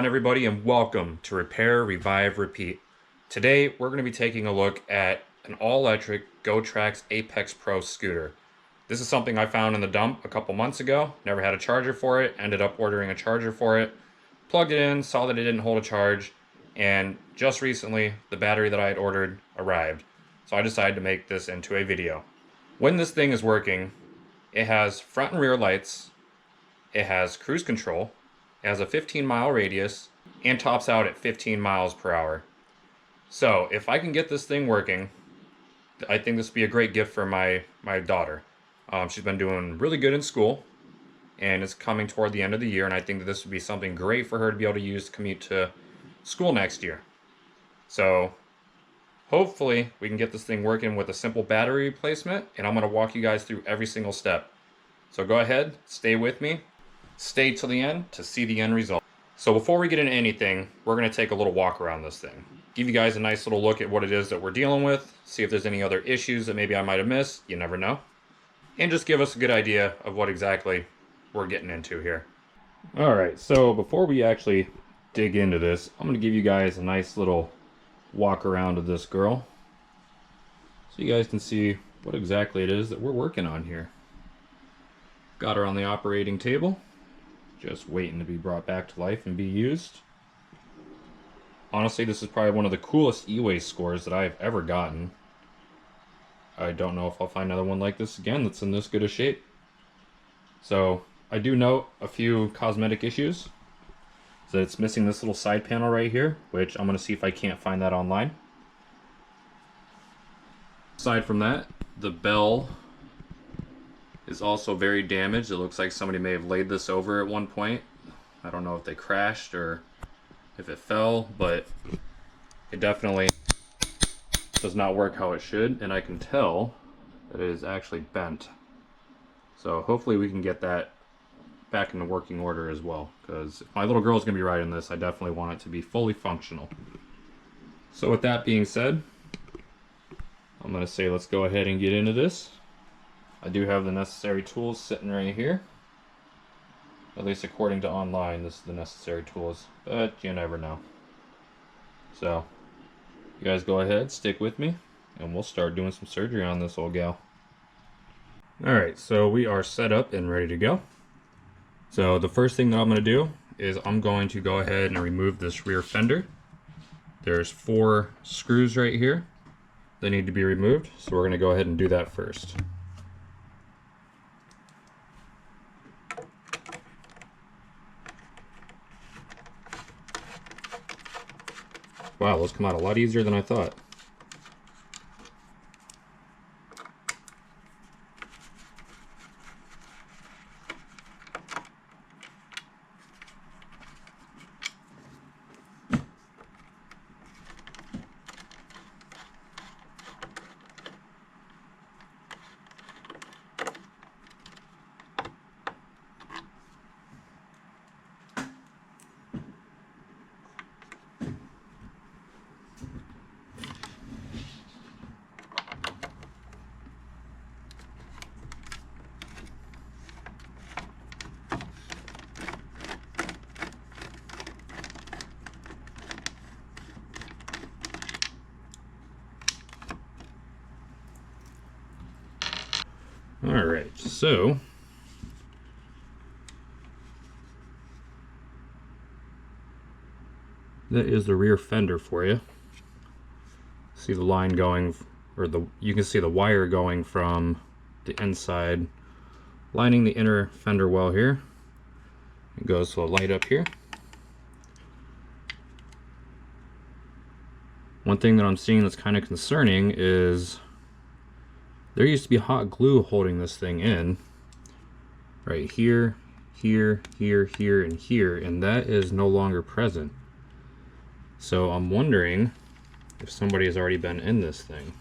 on, everybody, and welcome to Repair, Revive, Repeat. Today we're going to be taking a look at an all-electric GoTrax Apex Pro scooter. This is something I found in the dump a couple months ago. Never had a charger for it, ended up ordering a charger for it, plugged it in, saw that it didn't hold a charge, and just recently the battery that I had ordered arrived. So I decided to make this into a video. When this thing is working, it has front and rear lights, it has cruise control, it has a 15-mile radius, and tops out at 15 miles per hour. So if I can get this thing working, I think this would be a great gift for my daughter. She's been doing really good in school, and it's coming toward the end of the year, and I think that this would be something great for her to be able to use to commute to school next year. So hopefully we can get this thing working with a simple battery replacement, and I'm going to walk you guys through every single step. So go ahead, stay with me, stay till the end to see the end result. So before we get into anything, we're going to take a little walk around this thing. Give you guys a nice little look at what it is that we're dealing with, see if there's any other issues that maybe I might have missed, you never know. And just give us a good idea of what exactly we're getting into here. Alright, so before we actually dig into this, I'm going to give you guys a nice little walk around of this girl, so you guys can see what exactly it is that we're working on here. Got her on the operating table, just waiting to be brought back to life and be used. Honestly, this is probably one of the coolest e-waste scores that I've ever gotten. I don't know if I'll find another one like this again that's in this good a shape. So I do note a few cosmetic issues. So it's missing this little side panel right here, which I'm going to see if I can't find that online. Aside from that, the bell is also very damaged. It looks like somebody may have laid this over at one point. I don't know if they crashed or if it fell, but it definitely does not work how it should, and I can tell that it is actually bent. So hopefully we can get that back into working order as well, because if my little girl is going to be riding this, I definitely want it to be fully functional. So with that being said, I'm going to say let's go ahead and get into this. I do have the necessary tools sitting right here. At least according to online, this is the necessary tools, but you never know. So, you guys go ahead, stick with me, and we'll start doing some surgery on this old gal. Alright, so we are set up and ready to go. So the first thing that I'm going to do is I'm going to go ahead and remove this rear fender. There's 4 screws right here that need to be removed, so we're going to go ahead and do that first. Wow, those come out a lot easier than I thought. Alright, so that is the rear fender for you. See the line going, or you can see the wire going from the inside, lining the inner fender well here. It goes to a light up here. One thing that I'm seeing that's kind of concerning is there used to be hot glue holding this thing in right here, here, here, here, and here, and that is no longer present. So I'm wondering if somebody has already been in this thing.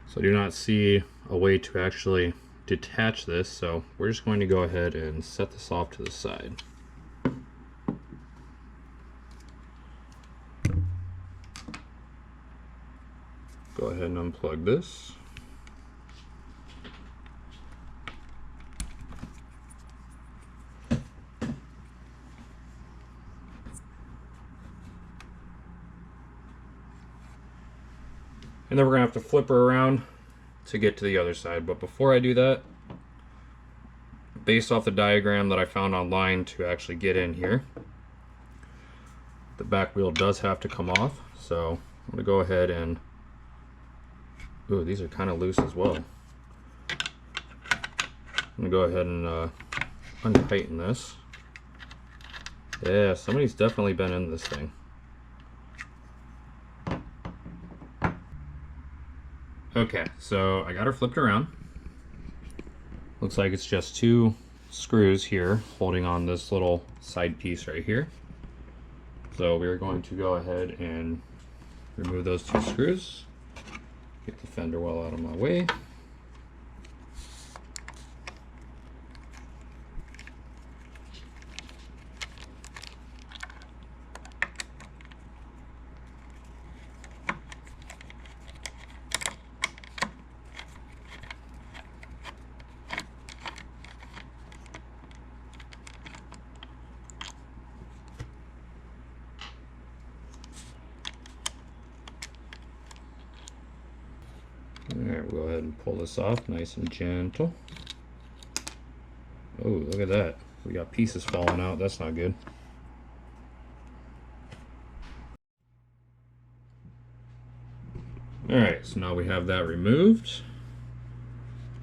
So I do not see a way to actually detach this, so we're just going to go ahead and set this off to the side. Go ahead and unplug this. And then we're gonna have to flip her around to get to the other side. But before I do that, based off the diagram that I found online to actually get in here, the back wheel does have to come off. So I'm gonna go ahead and, ooh, these are kind of loose as well. I'm gonna go ahead and untighten this. Yeah, somebody's definitely been in this thing. Okay, so I got her flipped around. Looks like it's just two screws here holding on this little side piece right here. So we're going to go ahead and remove those two screws. Get the fender well out of my way. Alright, we'll go ahead and pull this off nice and gentle. Oh, look at that. We got pieces falling out. That's not good. Alright, so now we have that removed.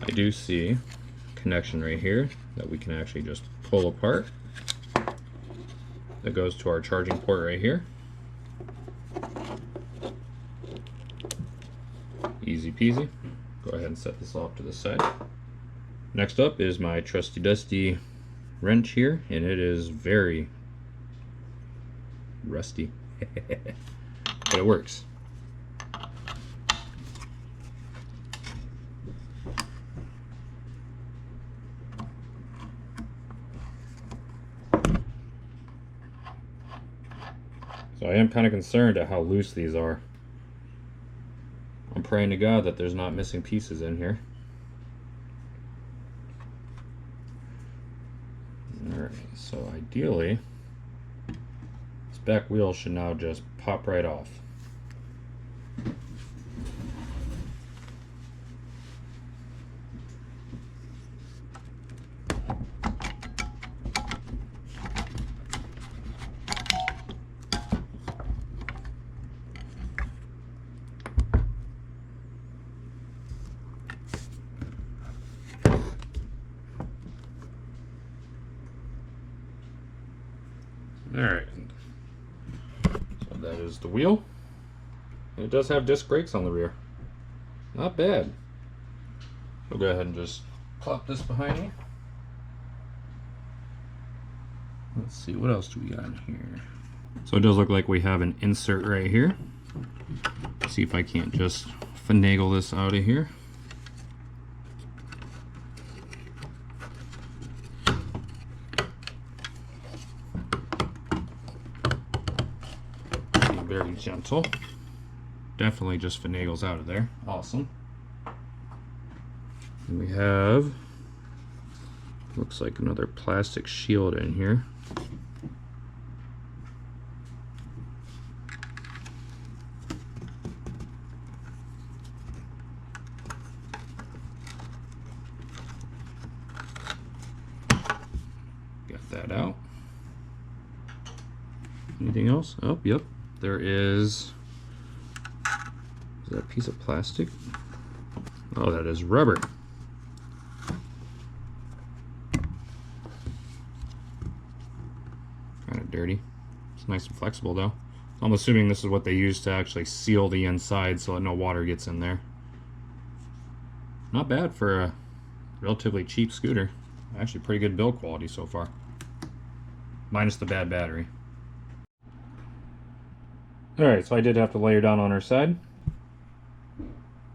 I do see a connection right here that we can actually just pull apart. That goes to our charging port right here. Easy peasy. Go ahead and set this off to the side. Next up is my trusty dusty wrench here, and it is very rusty, but it works. So I am kind of concerned at how loose these are. I'm praying to God that there's not missing pieces in here. Alright, so ideally, this back wheel should now just pop right off. Alright, so that is the wheel. And it does have disc brakes on the rear. Not bad. We'll go ahead and just plop this behind me. Let's see, what else do we got in here? So it does look like we have an insert right here. Let's see if I can't just finagle this out of here. Very gentle. Definitely just finagles out of there. Awesome. And we have, looks like another plastic shield in here. Got that out. Anything else? Oh, yep. There is that a piece of plastic? Oh, that is rubber. Kind of dirty. It's nice and flexible though. I'm assuming this is what they use to actually seal the inside so that no water gets in there. Not bad for a relatively cheap scooter. Actually pretty good build quality so far. Minus the bad battery. Alright, so I did have to lay her down on her side.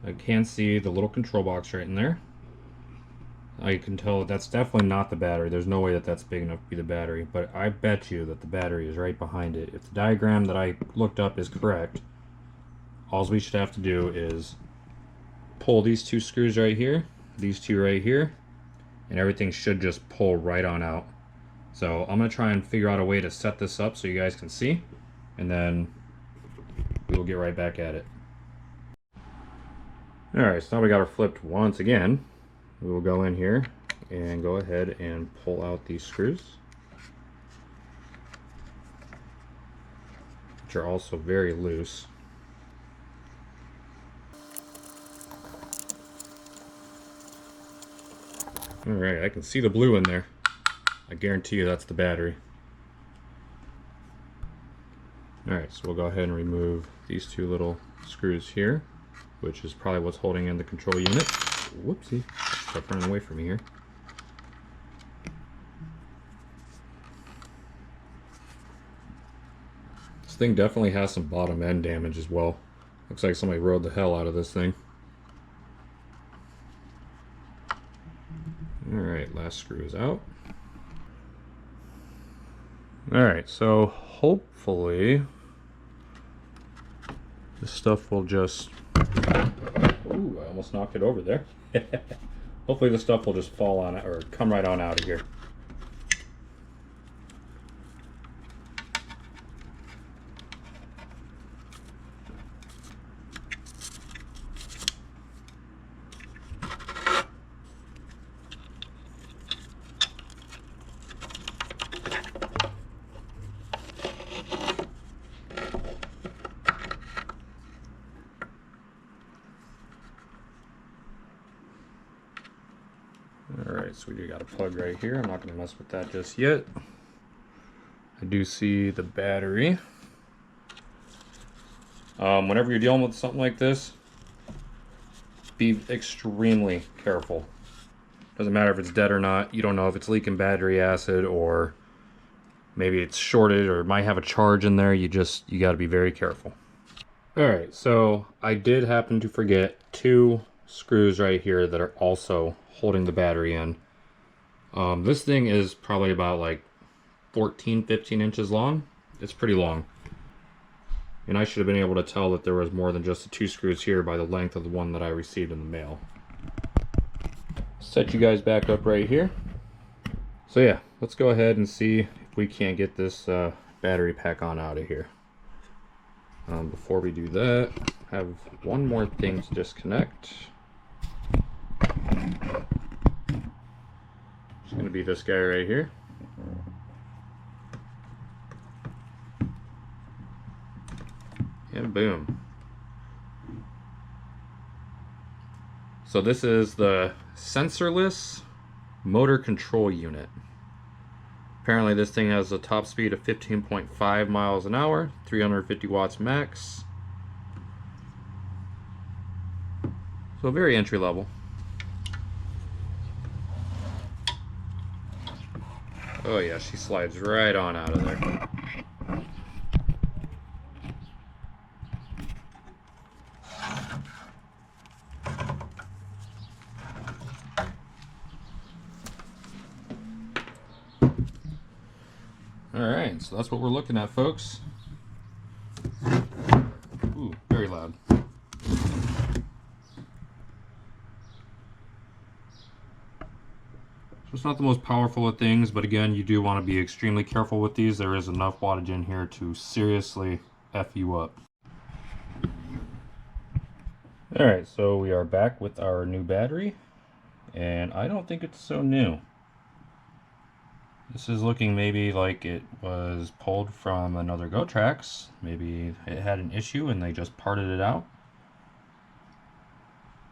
I can see the little control box right in there. I can tell that's definitely not the battery. There's no way that that's big enough to be the battery, but I bet you that the battery is right behind it. If the diagram that I looked up is correct, all we should have to do is pull these two screws right here, these two right here, and everything should just pull right on out. So I'm going to try and figure out a way to set this up so you guys can see, and then we will get right back at it. Alright, so now we got her flipped once again. We will go in here and go ahead and pull out these screws, which are also very loose. Alright, I can see the blue in there. I guarantee you that's the battery. Alright, so we'll go ahead and remove these two little screws here, which is probably what's holding in the control unit. Whoopsie, stop running away from me here. This thing definitely has some bottom end damage as well. Looks like somebody rode the hell out of this thing. Alright, last screw is out. Alright, so hopefully this stuff will just... Ooh, I almost knocked it over there. Hopefully this stuff will just fall on it, or come right on out of here. Alright, so we got a plug right here. I'm not going to mess with that just yet. I do see the battery. Whenever you're dealing with something like this, be extremely careful. Doesn't matter if it's dead or not. You don't know if it's leaking battery acid, or maybe it's shorted, or it might have a charge in there. You got to be very careful. Alright, so I did happen to forget two screws right here that are also holding the battery in. This thing is probably about like 14-15 inches long. It's pretty long. And I should have been able to tell that there was more than just the two screws here by the length of the one that I received in the mail. Set you guys back up right here. So yeah, let's go ahead and see if we can't get this battery pack on out of here. Before we do that, I have one more thing to disconnect. It's going to be this guy right here. And boom. So this is the sensorless motor control unit. Apparently this thing has a top speed of 15.5 miles an hour, 350 watts max. So very entry level. Oh yeah, she slides right on out of there. Alright, so that's what we're looking at, folks. Ooh, very loud. So it's not the most powerful of things, but again, you do want to be extremely careful with these. There is enough wattage in here to seriously F you up. Alright, so we are back with our new battery, and I don't think it's so new. This is looking maybe like it was pulled from another GoTrax. Maybe it had an issue and they just parted it out.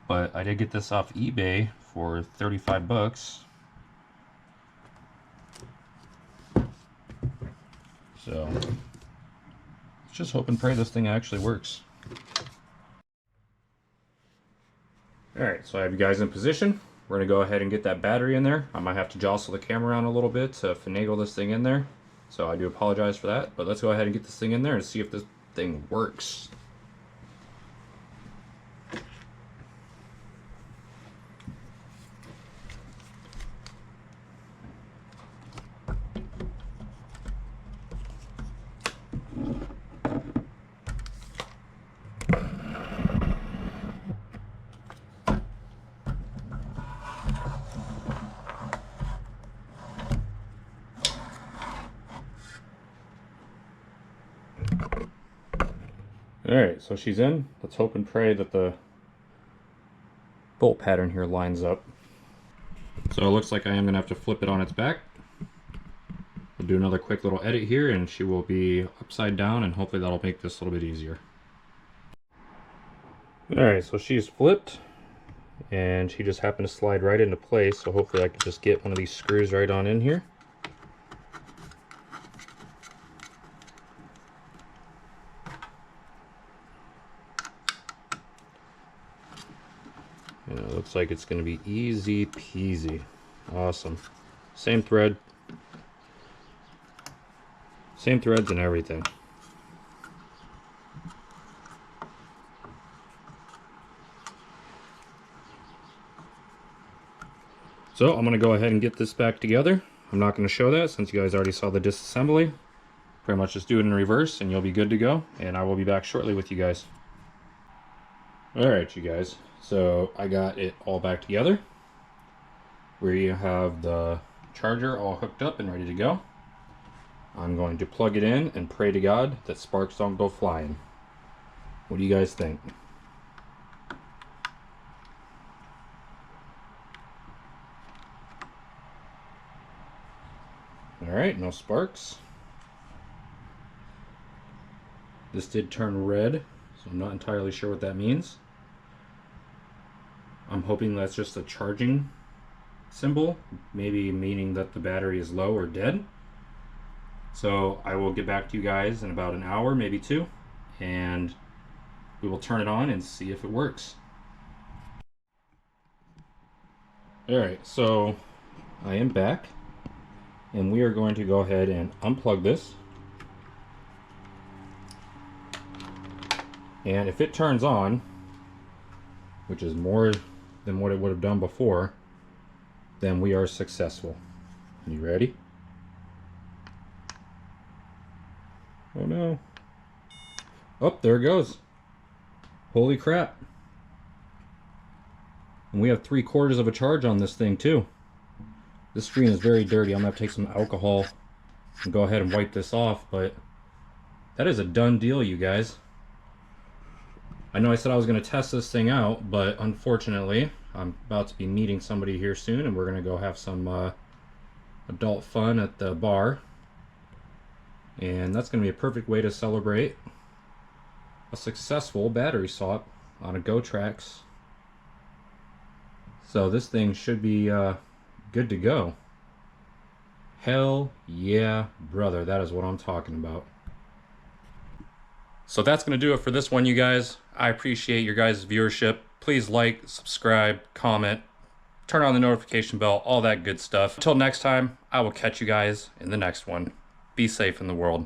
But I did get this off eBay for 35 bucks. So let's just hope and pray this thing actually works. Alright, so I have you guys in position. We're going to go ahead and get that battery in there. I might have to jostle the camera around a little bit to finagle this thing in there. So I do apologize for that, but let's go ahead and get this thing in there and see if this thing works. Alright, so she's in. Let's hope and pray that the bolt pattern here lines up. So it looks like I am going to have to flip it on its back. We'll do another quick little edit here and she will be upside down, and hopefully that'll make this a little bit easier. Alright, so she's flipped and she just happened to slide right into place, so hopefully I can just get one of these screws right on in here. And it looks like it's going to be easy peasy. Awesome. Same thread. Same threads and everything. So I'm going to go ahead and get this back together. I'm not going to show that since you guys already saw the disassembly. Pretty much just do it in reverse and you'll be good to go. And I will be back shortly with you guys. Alright you guys, so I got it all back together. We have the charger all hooked up and ready to go. I'm going to plug it in and pray to God that sparks don't go flying. What do you guys think? Alright, no sparks. This did turn red, so I'm not entirely sure what that means. I'm hoping that's just a charging symbol, maybe meaning that the battery is low or dead. So I will get back to you guys in about an hour, maybe two, and we will turn it on and see if it works. Alright, so I am back, and we are going to go ahead and unplug this. And if it turns on, which is more than what it would have done before, then we are successful. You ready? Oh no. Oh, there it goes. Holy crap. And we have 3/4 of a charge on this thing too. This screen is very dirty. I'm gonna have to take some alcohol and go ahead and wipe this off, but that is a done deal, you guys. I know I said I was gonna test this thing out, but unfortunately, I'm about to be meeting somebody here soon and we're gonna go have some adult fun at the bar. And that's going to be a perfect way to celebrate a successful battery swap on a GoTrax. So this thing should be good to go. Hell yeah, brother. That is what I'm talking about. So that's going to do it for this one, you guys. I appreciate your guys' viewership. Please like, subscribe, comment, turn on the notification bell, all that good stuff. Until next time, I will catch you guys in the next one. Be safe in the world.